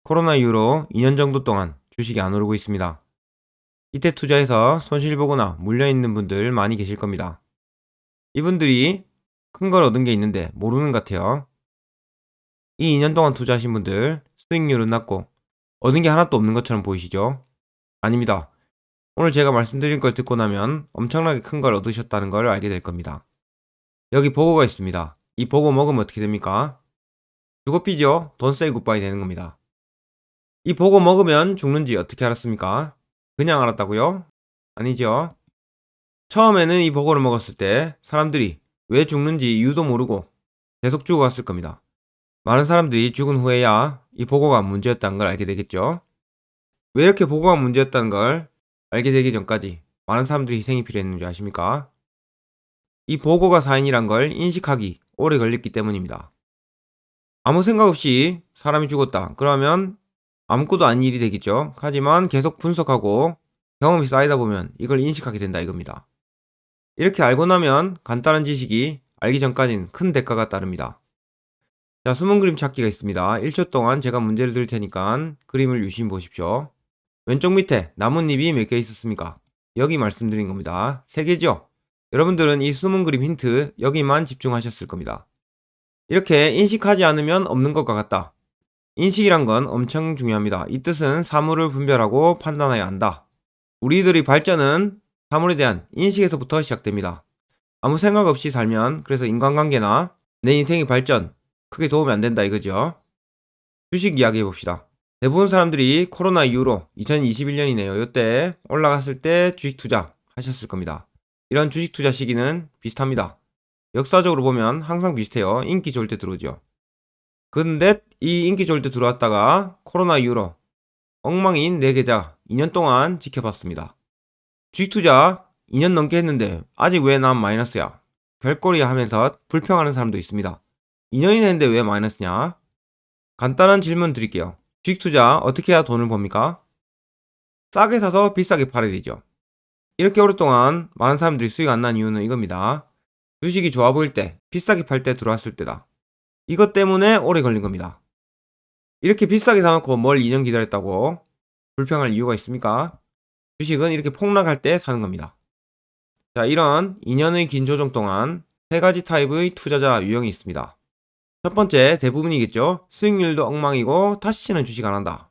코로나 이후로 2년 정도 동안 주식이 안 오르고 있습니다. 이때 투자해서 손실 보거나 물려있는 분들 많이 계실 겁니다. 이분들이 큰 걸 얻은 게 있는데 모르는 것 같아요. 이 2년 동안 투자하신 분들 수익률은 낮고 얻은 게 하나도 없는 것처럼 보이시죠? 아닙니다. 오늘 제가 말씀드린 걸 듣고 나면 엄청나게 큰 걸 얻으셨다는 걸 알게 될 겁니다. 여기 보고가 있습니다. 이 보고 먹으면 어떻게 됩니까? 주고 삐죠? 돈 세이 굿바이 되는 겁니다. 이 보고 먹으면 죽는지 어떻게 알았습니까? 그냥 알았다고요? 아니죠. 처음에는 이 보고를 먹었을 때 사람들이 왜 죽는지 이유도 모르고 계속 죽어갔을 겁니다. 많은 사람들이 죽은 후에야 이 보고가 문제였다는 걸 알게 되겠죠. 왜 이렇게 보고가 문제였다는 걸 알게 되기 전까지 많은 사람들이 희생이 필요했는지 아십니까? 이 보고가 사인이란 걸 인식하기 오래 걸렸기 때문입니다. 아무 생각 없이 사람이 죽었다. 그러면 아무것도 아닌 일이 되겠죠. 하지만 계속 분석하고 경험이 쌓이다 보면 이걸 인식하게 된다 이겁니다. 이렇게 알고 나면 간단한 지식이 알기 전까지는 큰 대가가 따릅니다. 자, 숨은 그림 찾기가 있습니다. 1초 동안 제가 문제를 드릴 테니까 그림을 유심히 보십시오. 왼쪽 밑에 나뭇잎이 몇 개 있었습니까? 여기 말씀드린 겁니다. 3개죠? 여러분들은 이 숨은 그림 힌트 여기만 집중하셨을 겁니다. 이렇게 인식하지 않으면 없는 것과 같다. 인식이란 건 엄청 중요합니다. 이 뜻은 사물을 분별하고 판단해야 한다. 우리들의 발전은 사물에 대한 인식에서부터 시작됩니다. 아무 생각 없이 살면 그래서 인간관계나 내 인생의 발전 크게 도움이 안 된다 이거죠. 주식 이야기 해봅시다. 대부분 사람들이 코로나 이후로 2021년이네요. 이때 올라갔을 때 주식 투자 하셨을 겁니다. 이런 주식 투자 시기는 비슷합니다. 역사적으로 보면 항상 비슷해요. 인기 좋을 때 들어오죠. 근데 이 인기 좋을 때 들어왔다가 코로나 이후로 엉망인 내 계좌 2년 동안 지켜봤습니다. 주식 투자 2년 넘게 했는데 아직 왜 난 마이너스야? 별꼴이야 하면서 불평하는 사람도 있습니다. 2년이나 했는데 왜 마이너스냐? 간단한 질문 드릴게요. 주식 투자 어떻게 해야 돈을 법니까? 싸게 사서 비싸게 팔아야 되죠. 이렇게 오랫동안 많은 사람들이 수익 안 난 이유는 이겁니다. 주식이 좋아 보일 때, 비싸게 팔 때 들어왔을 때다. 이것 때문에 오래 걸린 겁니다. 이렇게 비싸게 사놓고 뭘 2년 기다렸다고 불평할 이유가 있습니까? 주식은 이렇게 폭락할 때 사는 겁니다. 자, 이런 2년의 긴 조정 동안 3가지 타입의 투자자 유형이 있습니다. 첫 번째, 대부분이겠죠. 수익률도 엉망이고 다시는 주식 안 한다.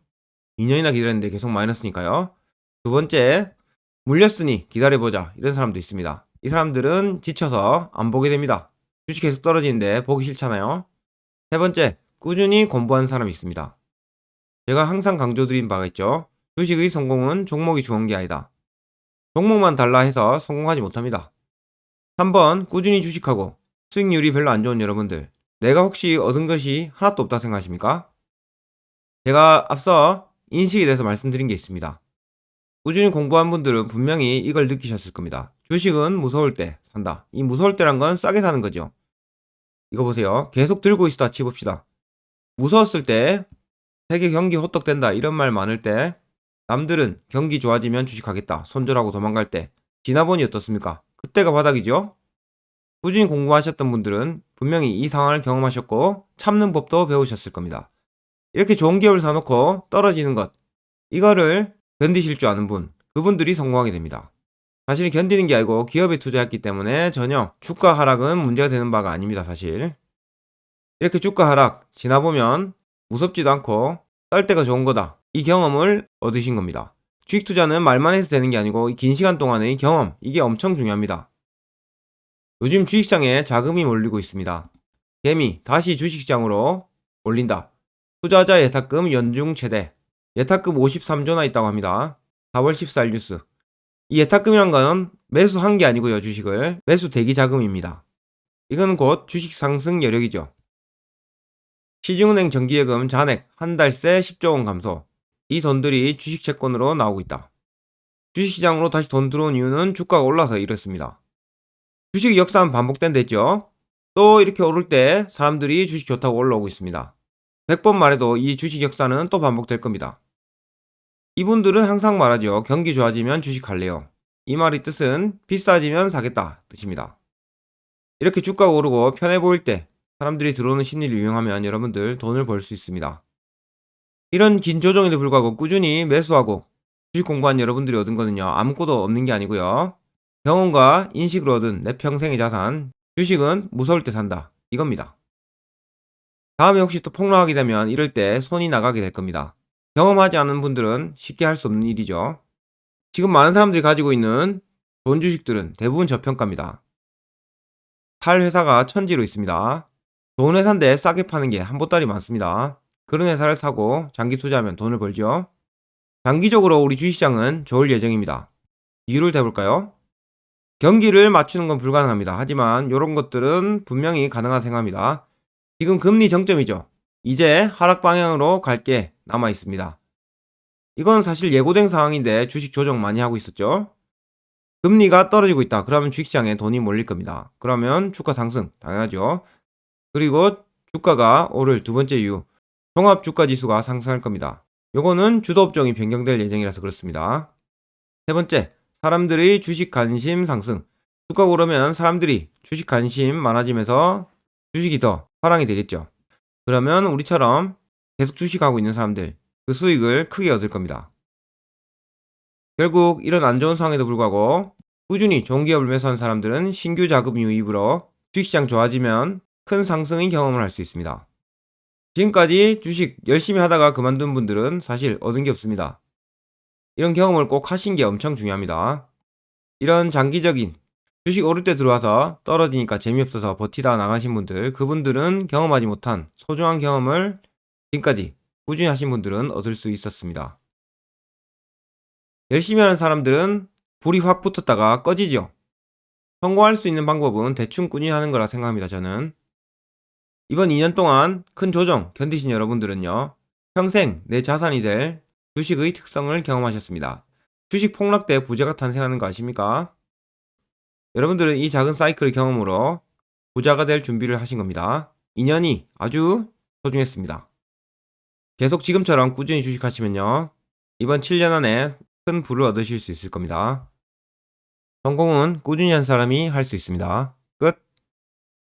2년이나 기다렸는데 계속 마이너스니까요. 두 번째, 물렸으니 기다려보자. 이런 사람도 있습니다. 이 사람들은 지쳐서 안 보게 됩니다. 주식 계속 떨어지는데 보기 싫잖아요. 세 번째, 꾸준히 공부하는 사람이 있습니다. 제가 항상 강조드린 바가 있죠. 주식의 성공은 종목이 좋은 게 아니다. 종목만 달라 해서 성공하지 못합니다. 3번, 꾸준히 주식하고 수익률이 별로 안 좋은 여러분들. 내가 혹시 얻은 것이 하나도 없다 생각하십니까? 제가 앞서 인식에 대해서 말씀드린 게 있습니다. 꾸준히 공부한 분들은 분명히 이걸 느끼셨을 겁니다. 주식은 무서울 때 산다. 이 무서울 때란 건 싸게 사는 거죠. 이거 보세요. 계속 들고 있다 치봅시다. 무서웠을 때 세계 경기 호떡된다 이런 말 많을 때 남들은 경기 좋아지면 주식하겠다 손절하고 도망갈 때 지나보니 어떻습니까? 그때가 바닥이죠. 꾸준히 공부하셨던 분들은 분명히 이 상황을 경험하셨고 참는 법도 배우셨을 겁니다. 이렇게 좋은 기업을 사놓고 떨어지는 것 이거를 견디실 줄 아는 분 그분들이 성공하게 됩니다. 사실 견디는 게 아니고 기업에 투자했기 때문에 전혀 주가 하락은 문제가 되는 바가 아닙니다. 사실 이렇게 주가 하락 지나보면 무섭지도 않고 쌀 때가 좋은 거다 이 경험을 얻으신 겁니다. 주식 투자는 말만 해서 되는 게 아니고 긴 시간 동안의 경험 이게 엄청 중요합니다. 요즘 주식시장에 자금이 몰리고 있습니다. 개미 다시 주식시장으로 몰린다. 투자자 예탁금 연중 최대 예탁금 53조나 있다고 합니다. 4월 14일 뉴스. 이 예탁금이란 건 매수한 게 아니고요. 주식을 매수 대기 자금입니다. 이건 곧 주식 상승 여력이죠. 시중은행 정기예금 잔액 한 달 새 10조 원 감소. 이 돈들이 주식 채권으로 나오고 있다. 주식시장으로 다시 돈 들어온 이유는 주가가 올라서 이렇습니다. 주식 역사는 반복된다 했죠. 또 이렇게 오를 때 사람들이 주식 좋다고 올라오고 있습니다. 100번 말해도 이 주식 역사는 또 반복될 겁니다. 이분들은 항상 말하죠. 경기 좋아지면 주식할래요. 이 말의 뜻은 비싸지면 사겠다 뜻입니다. 이렇게 주가가 오르고 편해 보일 때 사람들이 들어오는 심리를 이용하면 여러분들 돈을 벌 수 있습니다. 이런 긴 조정에도 불구하고 꾸준히 매수하고 주식 공부한 여러분들이 얻은 거는요, 아무것도 없는 게 아니고요. 경험과 인식으로 얻은 내 평생의 자산, 주식은 무서울 때 산다. 이겁니다. 다음에 혹시 또 폭락하게 되면 이럴 때 손이 나가게 될 겁니다. 경험하지 않은 분들은 쉽게 할 수 없는 일이죠. 지금 많은 사람들이 가지고 있는 좋은 주식들은 대부분 저평가입니다. 팔 회사가 천지로 있습니다. 좋은 회사인데 싸게 파는 게 한보따리 많습니다. 그런 회사를 사고 장기 투자하면 돈을 벌죠. 장기적으로 우리 주식시장은 좋을 예정입니다. 이유를 대볼까요? 경기를 맞추는 건 불가능합니다. 하지만 이런 것들은 분명히 가능한 생각입니다. 지금 금리 정점이죠. 이제 하락 방향으로 갈 게 남아 있습니다. 이건 사실 예고된 상황인데 주식 조정 많이 하고 있었죠. 금리가 떨어지고 있다. 그러면 주식시장에 돈이 몰릴 겁니다. 그러면 주가 상승 당연하죠. 그리고 주가가 오를 두 번째 이유, 종합 주가 지수가 상승할 겁니다. 요거는 주도 업종이 변경될 예정이라서 그렇습니다. 세 번째, 사람들의 주식 관심 상승. 주가가 오르면 사람들이 주식 관심 많아지면서 주식이 더 화랑이 되겠죠. 그러면 우리처럼 계속 주식하고 있는 사람들, 그 수익을 크게 얻을 겁니다. 결국 이런 안 좋은 상황에도 불구하고 꾸준히 좋은 기업을 매수한 사람들은 신규 자금 유입으로 주식시장 좋아지면 큰 상승의 경험을 할 수 있습니다. 지금까지 주식 열심히 하다가 그만둔 분들은 사실 얻은 게 없습니다. 이런 경험을 꼭 하신 게 엄청 중요합니다. 이런 장기적인 주식 오를 때 들어와서 떨어지니까 재미없어서 버티다 나가신 분들, 그분들은 경험하지 못한 소중한 경험을 지금까지 꾸준히 하신 분들은 얻을 수 있었습니다. 열심히 하는 사람들은 불이 확 붙었다가 꺼지죠. 성공할 수 있는 방법은 대충 꾸준히 하는 거라 생각합니다, 저는. 이번 2년 동안 큰 조정 견디신 여러분들은요, 평생 내 자산이 될 주식의 특성을 경험하셨습니다. 주식 폭락 때 부자가 탄생하는 거 아십니까? 여러분들은 이 작은 사이클의 경험으로 부자가 될 준비를 하신 겁니다. 2년이 아주 소중했습니다. 계속 지금처럼 꾸준히 주식하시면요, 이번 7년 안에 큰 부를 얻으실 수 있을 겁니다. 성공은 꾸준히 한 사람이 할 수 있습니다.